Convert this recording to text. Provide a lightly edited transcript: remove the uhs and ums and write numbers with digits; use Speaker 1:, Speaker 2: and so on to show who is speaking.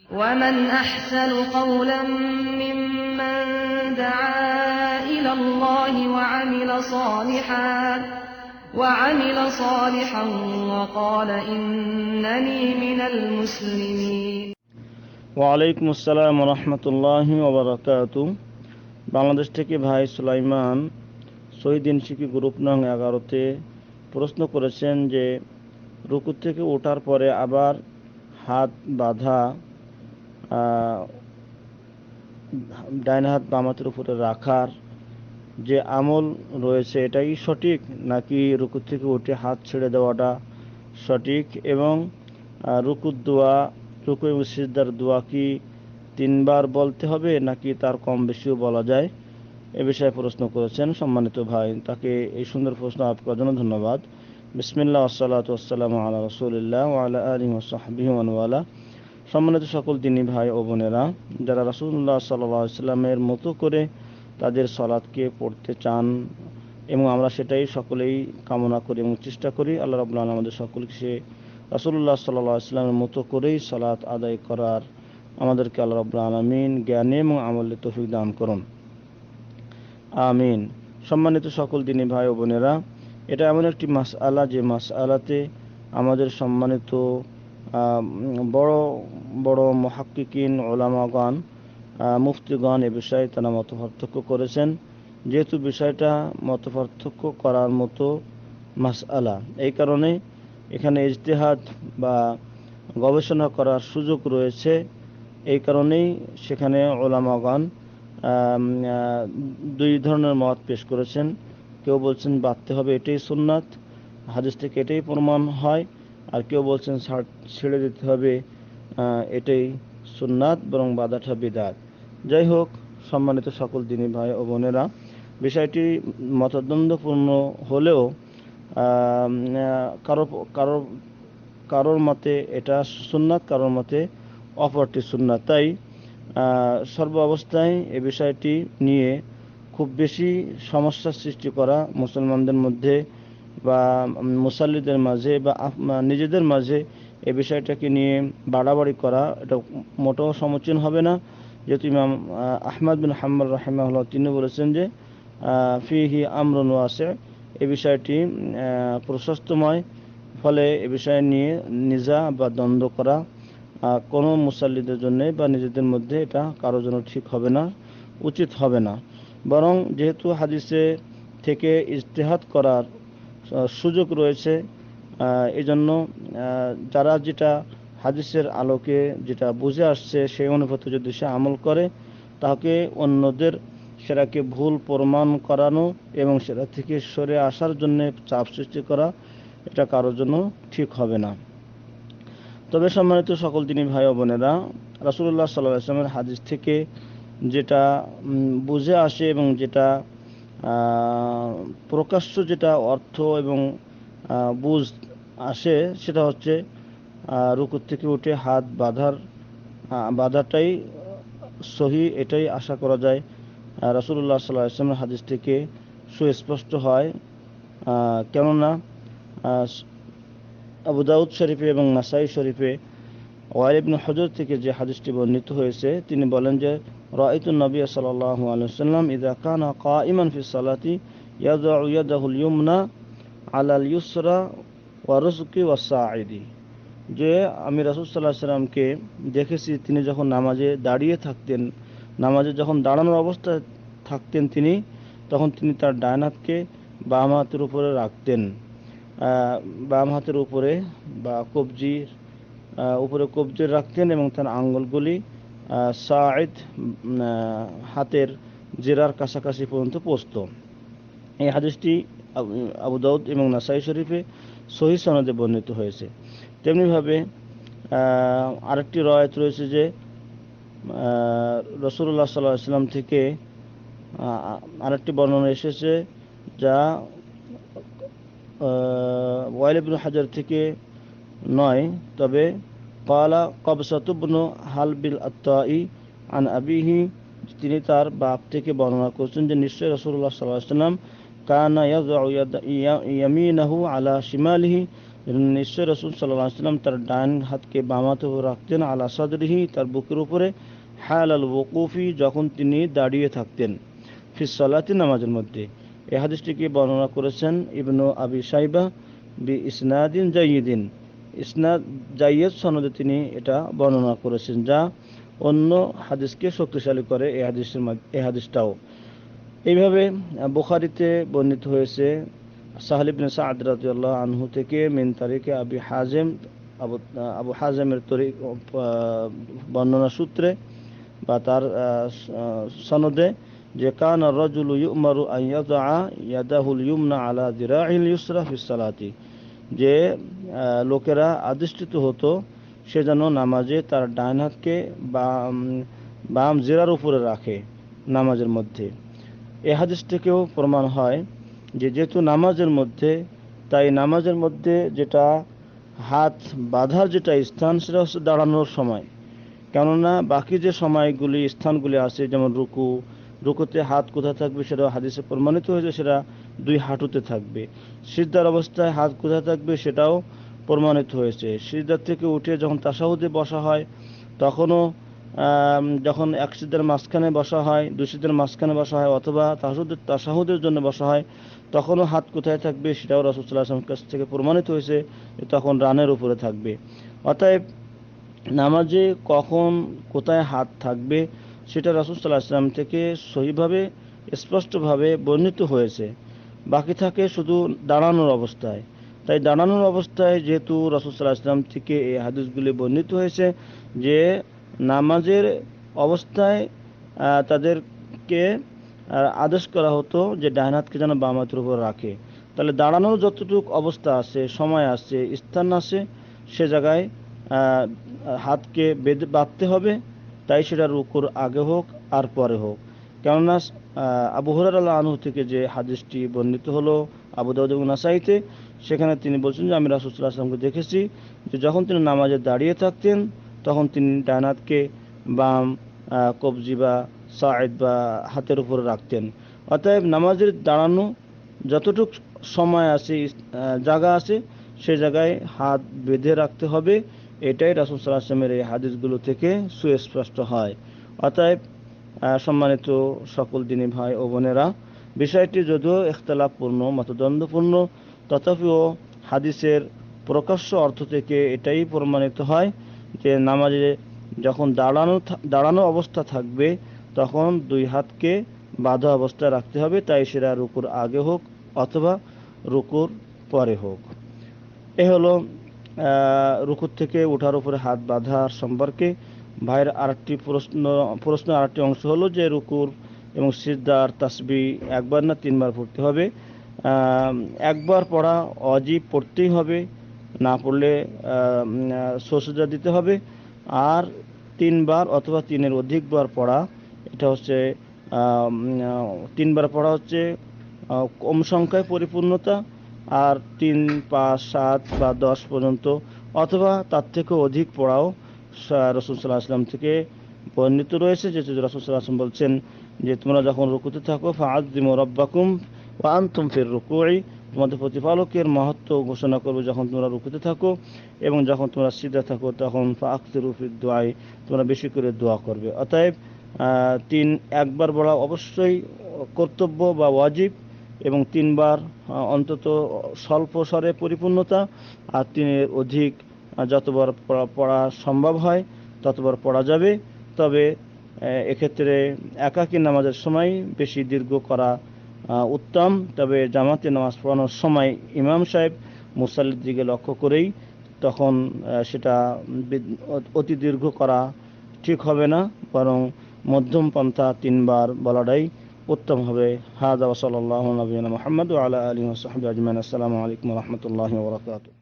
Speaker 1: ومن أحسن قولا ممن دعا إلى الله وعمل صالحا وقال إنني من المسلمين।
Speaker 2: ওয়ালাইকুম আসসালাম ওয়া রাহমাতুল্লাহি ওয়া বারাকাতুহু। বাংলাদেশ থেকে ভাই সুলাইমান শহীদিন শিকি গ্রুপ নং 11-তে প্রশ্ন করেছেন যে রুকু থেকে ওঠার পরে আবার হাত বাঁধা, ডাইন হাত বাম হাতের উপরে রাখার যে আমল রয়েছে এটাই সঠিক, নাকি রুকু থেকে উঠে হাত ছেড়ে দেওয়াটা সঠিক, এবং রুকুর দোয়া, রুকু এবং সিজদার দোয়া কি 3 বার বলতে হবে নাকি তার কম বেশিও বলা যায়, এ বিষয়ে প্রশ্ন করেছেন সম্মানিত ভাই। তাকে এই সুন্দর প্রশ্ন করার জন্য ধন্যবাদ। বিসমিল্লাহ ওয়াসসালাতু ওয়াসসালামু আলা রাসূলিল্লাহ ওয়া আলা আলিহি ওয়া সাহবিহি ওয়া ওয়ালা। সম্মানিত সকল দিনী ভাই ও বোনেরা, যারা রাসূলুল্লাহ সাল্লাল্লাহু আলাইহি ওয়াসাল্লামের মতো করে তাদের সালাতকে পড়তে চান এবং আমরা সেটাই সকলেই কামনা করি এবং চেষ্টা করি, আল্লাহ রাব্বুল আলামিন আমাদের সকলকে সে রাসূলুল্লাহ সাল্লাল্লাহু আলাইহি ওয়াসাল্লামের মতো করেই সালাত আদায় করার আমাদেরকে আল্লাহ রাব্বুল আলামিন জ্ঞানে এবং আমলে তৌফিক দান করুন, আমিন। সম্মানিত সকল দিনী ভাই ও বোনেরা, এটা এমন একটি মাসআলা যে মাসআলাতে আমাদের সম্মানিত বড় বড় মুহাক্কিকিন, উলামাগণ, মুফতিগণ এ বিষয়ে তারা মতপার্থক্য করেছেন। যেহেতু বিষয়টা মতপার্থক্য করার মতো মাসআলা, এই কারণে এখানে ইজতিহাদ বা গবেষণা করার সুযোগ রয়েছে। এই কারণেই সেখানে উলামাগণ 2 ধরনের মত পেশ করেছেন। কেউ বলছেন বাঁধতে হবে, এটাই সুন্নাত, হাদিস থেকে এটাই প্রমাণ হয়, আর কেউ বলছেন ছেড়ে দিতে হবে, এটাই সুন্নাত, বরং বাঁধাটা বিদআত। যাই হোক, সম্মানিত সকল দিনী ভাই ও বোনেরা, বিষয়টি মতদ্বন্দ্বপূর্ণ হলেও কারোর মতে এটা সুন্নাত, কারোর মতে অপরটি সুন্নাত। তাই সর্ব অবস্থায় এ বিষয়টি নিয়ে খুব বেশি সমস্যার সৃষ্টি করা মুসলমানদের মধ্যে বা মুসাল্লিদের মাঝে বা নিজেদের মাঝে এ বিষয়টাকে নিয়ে বাড়াবাড়ি করা এটা মোটেও সমীচীন হবে না। যেহেতু ইমাম আহমদ বিন হাম্বল রাহিমাহুল্লাহ তিনি বলেছেন যে ফিহি আমরুন ওয়াসি', এই বিষয়টি প্রশস্তময়, ফলে এ বিষয় নিয়ে নিজা বা দ্বন্দ্ব করা কোনো মুসাল্লিদের জন্য বা নিজেদের মধ্যে এটা কারোর জন্য ঠিক হবে না, উচিত হবে না। বরং যেহেতু হাদিসে থেকে ইজতিহাদ করার সুযোগ রয়েছে, এজন্য যারা যেটা হাদিসের আলোকে যেটা বুঝে আসছে সেই অনুপাতে যদি সে আমল করে, তাকে অন্যদের সেটাকে ভুল প্রমাণ করানো এবং সেটা থেকে সরে আসার জন্য চাপ সৃষ্টি করা, এটা কারোর জন্য ঠিক হবে না। তবে সম্মানিত সকল দিনী ভাই ও বোনেরা, রাসূলুল্লাহ সাল্লাল্লাহু আলাইহি ওয়াসাল্লামের হাদিস থেকে যেটা বুঝে আসে এবং যেটা প্রকাশ্য যেটা অর্থ এবং বুঝ আসে, সেটা হচ্ছে রুকু থেকে উঠে হাত বাঁধাটাই সহি, এটাই আশা করা যায় রাসূলুল্লাহ সাল্লাল্লাহু আলাইহি ওয়াসাল্লামের হাদিস থেকে সুস্পষ্ট হয়। কেননা আবু দাউদ শরীফে এবং নাসাই শরীফে ওয়াইল ইবনে হুজর থেকে যে হাদিসটি বর্ণিত হয়েছে, তিনি বলেন যে রাআইতু নবী সাল্লাল্লাহু আলাইহি ওয়াসাল্লাম ইযা কানা কাঈমান ফি সালাতি ইয়াদাউ ইয়াদাহুল ইয়ুমনা আলাল ইউসরা ওয়া রুজকি ওয়াস সাঈদি, যে আমি রাসূল সাল্লাল্লাহু আলাইহি ওয়াসাল্লামকে দেখেছি তিনি যখন নামাজে দাঁড়িয়ে থাকতেন, নামাজে যখন দাঁড়ানোর অবস্থায় থাকতেন তিনি, তখন তিনি তার ডান হাতকে বাম হাতের উপরে রাখতেন, বাম হাতের উপরে বা কবজির উপরে কবজি রাখতেন এবং তার আঙ্গুলগুলি সাঈদ হাতের জেরার কাছাকাছি পর্যন্ত পৌঁছত। এই হাদিসটি আবু দাউদ এবং নাসাই শরীফে সহিহ সনদে বর্ণিত হয়েছে। তেমনিভাবে আরেকটি রওয়ায়াত রয়েছে যে রাসূলুল্লাহ সাল্লাল্লাহু আলাইহি ওয়াসাল্লাম থেকে আরেকটি বর্ণনা এসেছে যা ওয়াইল ইবনে হাজার থেকে নয়, তবে ক্বালা কবসাতু ইবনু হালবিল আত্তাই আন আবিহি, তিনি তার বাপ থেকে বর্ণনা করেছেন যে নিশ্চয় রাসূলুল্লাহ সাল্লাল্লাহু আলাইহি ওয়াসাল্লাম কানা ইয়াযউ ইয়ামিনাহু আলা শিমালিহি নিশ্চয় রাসূল সাল্লাল্লাহু আলাইহি ওয়াসাল্লাম তার ডান হাতকে বাম হাতের উপর রাখতেন, আলা সাদরিহি, তার বুকের উপরে, হাল আল ওকুফি, যখন তিনি দাঁড়িয়ে থাকতেন, ফিস সালাতি, নামাজের মধ্যে। এই হাদিসটিকে বর্ণনা করেছেন ইবনু আবি শাইবা বি ইসনাদিন জাইয়িদিন, ইসনাদ জাইয়্যিদ সনদে তিনি এটা বর্ণনা করেছেন, যা অন্য হাদিসকে শক্তিশালী করে এই হাদিসটাও। এইভাবে বুখারীতে বর্ণিত হয়েছে সাহল ইবনে সাদ রাদিয়াল্লাহু আনহু থেকে মিন তারিকে আবি হাজেম, আবু হাজেমের বর্ণনা সূত্রে বা তার সনদে, যে কান আর-রাজুলু ইউমারু আন ইয়াদা ইয়াদাহুল ইউমনা আলা দিরাইল ইউসরা ফিস সালাতি, যে লোকেরা আদিষ্টিত হতো সে যেন নামাজে তার ডান হাতকে বাম জিরার উপরে রাখে নামাজের মধ্যে। এই হাদিস থেকেও প্রমাণ হয় যে যেহেতু নামাজের মধ্যে, তাই নামাজের মধ্যে যেটা হাত বাঁধার যেটা স্থান, সেটা হচ্ছে দাঁড়ানোর সময়। কেননা বাকি যে সময়গুলি, স্থানগুলি আছে, যেমন রুকুতে হাত কোথায় থাকবে সেটা হাদিসে প্রমাণিত হয়েছে, সেটা দুই হাঁটুতে থাকবে। সিজদার অবস্থায় হাত কোথায় থাকবে সেটাও প্রমাণিত হয়েছে। সিজদার থেকে উঠে যখন তাশাহুদে বসা হয়, তখনও যখন এক সিজদার মাঝখানে বসা হয়, দুই সিজদার মাঝখানে বসা হয়, অথবা তাশাহুদের জন্য বসা হয়, তখনও হাত কোথায় থাকবে সেটাও রাসূল সাল্লাল্লাহু আলাইহি ওয়াসাল্লামের কাছ থেকে প্রমাণিত হয়েছে যে তখন রানের উপরে থাকবে। অতএব নামাজে কখন কোথায় হাত থাকবে সেটা রাসূল সাল্লাল্লাহু আলাইহি ওয়াসাল্লাম থেকে সহিভাবে, স্পষ্টভাবে বর্ণিত হয়েছে। বাকি থাকে শুধু দাঁড়ানোর অবস্থায়। তাই দাঁড়ানোর অবস্থায় যেহেতু রাসূল সাল্লাল্লাহু আলাইহি ওয়াসাল্লাম থেকে এই হাদিসগুলি বর্ণিত হয়েছে যে নামাজের অবস্থায় তাদেরকে আদেশ করা হতো যে ডান হাতকে যেন বাম হাতের উপর রাখে। তাহলে দাঁড়ানোর যতটুকু অবস্থা আছে, সময় আছে, স্থান আছে, সে জায়গায় হাতকে বাঁধতে হবে, তাই সেটা রুকুর আগে হোক আর পরে হোক। কেননা আবু হুরায়রা রাদিয়াল্লাহু আনহু থেকে যে হাদিসটি বর্ণিত হলো আবু দাউদ এবং নাসাইতে, সেখানে তিনি বলছেন যে আমি রাসূল সাল্লাল্লাহু আলাইহি ওয়াসাল্লামকে দেখেছি যে যখন তিনি নামাজে দাঁড়িয়ে থাকতেন, তখন তিনি ডান হাতকে বাম কবজি বা সাইদ বা হাতের উপরে রাখতেন। অতএব নামাজের দাঁড়ানো যতটুকু সময় আছে, জায়গা আছে, সে জায়গায় হাত বেঁধে রাখতে হবে। এটাই রাসূল সাল্লাল্লাহু আলাইহি ওয়াসাল্লামের এই হাদিসগুলো থেকে সুস্পষ্ট হয়। অতএব সম্মানিত সকল দিনী ভাই ও বোনেরা, বিষয়টি যদিও ইখতিলাফপূর্ণ, মতদ্বন্দ্বপূর্ণ, তথাপিও হাদিসের প্রকাশ্য অর্থ থেকে এটাই প্রমাণিত হয় যে নামাজে যখন দাঁড়ানো অবস্থা থাকবে, তখন দুই হাতকে বাঁধা অবস্থায় রাখতে হবে, তাই সেটা রুকুর আগে হোক অথবা রুকুর পরে হোক। এ হলো রুকুর থেকে ওঠার উপরে হাত বাঁধার সম্পর্কে ভাইয়ের আরেকটি প্রশ্ন আরেকটি অংশ হলো যে রুকুর এবং সিজদার তাসবিহ একবার না তিনবার পড়তে হবে। একবার পড়া ওয়াজিব, পড়তেই হবে, না পড়লে সুজদা দিতে হবে। আর তিনবার অথবা তিনের অধিকবার পড়া, এটা হচ্ছে তিনবার পড়া হচ্ছে কম সংখ্যায় পরিপূর্ণতা, আর 3, 5, 7 বা 10 পর্যন্ত অথবা তার থেকে অধিক পড়াও রাসূল সাল্লাল্লাহু আলাইহি ওয়াসাল্লাম থেকে বর্ণিত রয়েছে। যে রাসূল সাল্লাল্লাহু আলাইহি ওয়াসাল্লাম বলছেন যে তোমরা যখন রুকুতে থাকো, ফাআযযিমু রাব্বাকুম ওয়া আনতুম ফির রুকুই, তোমাদের প্রতিপালকের মহত্ব ঘোষণা করবে যখন তোমরা রুকুতে থাকো, এবং যখন তোমরা সিজদা থাকো তখন ফাআকসিরু ফিদ দুআই, তোমরা বেশি করে দোয়া করবে। অতএব একবার বলা অবশ্যই কর্তব্য বা ওয়াজিব, এবং তিনবার অন্তত স্বল্প স্বরে পরিপূর্ণতা, আর তিনের অধিক যতবার পড়া সম্ভব হয় ততবার পড়া যাবে। তবে এক্ষেত্রে একাকী নামাজের সময় বেশি দীর্ঘ করা উত্তম। তবে জামাতে নামাজ পড়ানোর সময় ইমাম সাহেব মুসাল্লির দিকে লক্ষ্য করেই তখন সেটা অতি দীর্ঘ করা ঠিক হবে না, বরং মধ্যম পন্থা তিনবার বলাটাই উত্তম হবে। হাযা ওয়া সাল্লাল্লাহু আলা নবিয়িনা মুহাম্মদ ওয়া আলা আলিহি ওয়া সাহবিহি আজমাইন। আসসালামু আলাইকুম ওয়া রাহমাতুল্লাহি ওয়া বারাকাতুহু।